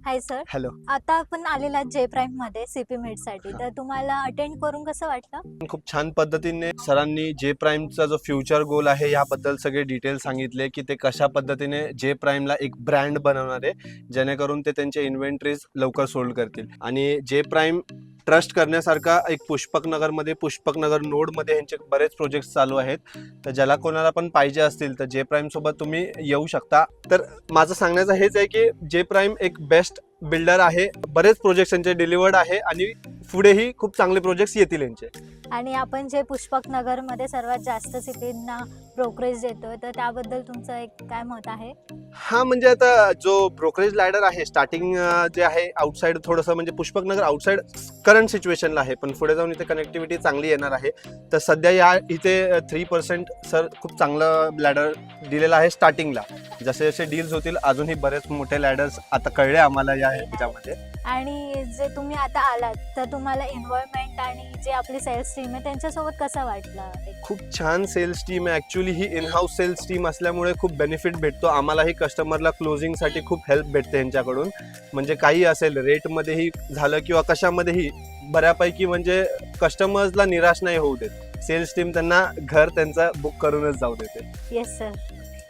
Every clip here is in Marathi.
Hi sir. हॅलो. आता आपण आलेला जे प्राइम मध्ये सीपी मीट साठी, तर तुम्हाला अटेंड करून कसं वाटलं? खूप छान पद्धतीने सरांनी जे प्राइमचा जो फ्युचर गोल आहे याबद्दल सगळे डिटेल सांगितले की ते कशा पद्धतीने जे प्राइमला एक ब्रँड बनवणार आहे, जेणेकरून ते त्यांचे इन्व्हेंटरीज लवकर सोल्ड करतील. आणि जे प्राइम ट्रस्ट करण्यासारखा एक पुष्पकनगरमध्ये, पुष्पकनगर नोडमध्ये यांचे बरेच प्रोजेक्ट्स चालू आहेत. तर ज्याला कोणाला पण पाहिजे असतील तर जे प्राइम सोबत तुम्ही येऊ शकता. तर माझं सांगण्याचं हेच आहे की जे प्राइम एक बेस्ट बिल्डर आहे. बरेच प्रोजेक्ट्स यांचे डिलिव्हर्ड आहे आणि पुढेही खूप चांगले प्रोजेक्ट्स येतील यांचे. आणि आपण जे पुष्पक नगर मध्ये सर्वात जास्त सीपींना ब्रोकरेज देतोय, तर त्याबद्दल तुमचं एक काय मत आहे? हा, म्हणजे आता जो ब्रोकरेज लॅडर आहे स्टार्टिंग जे आहे आउटसाइड थोडंसं, म्हणजे पुष्पकनगर आउटसाइड करंट सिच्युएशनला आहे, पण पुढे जाऊन इथे कनेक्टिव्हिटी चांगली येणार आहे. तर सध्या या इथे 3% सर खूप चांगलं लॅडर दिलेलं आहे स्टार्टिंगला. जसे जसे डील्स होतील अजूनही बरेच मोठे लॅडर्स आता कळले आम्हाला या ह्याच्यामध्ये. आणि जे तुम्ही आता आलात तर तुम्हाला एन्व्हायरमेंट आणि जे आपली सेल्स टीम आहे त्यांच्यासोबत कसं वाटलं? खूप छान सेल्स टीम आहे. ॲक्च्युली ही इन हाऊस सेल्स टीम असल्यामुळे खूप बेनिफिट भेटतो आम्हालाही. कस्टमरला क्लोजिंगसाठी खूप हेल्प भेटते यांच्याकडून. म्हणजे काही असेल रेटमध्येही झालं किंवा कशामध्येही बऱ्यापैकी म्हणजे कस्टमर्सला निराश नाही होऊ देत. सेल्स टीम त्यांना घर त्यांचं बुक करूनच जाऊ देते. Yes sir.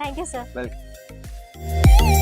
Thank you sir. Welcome.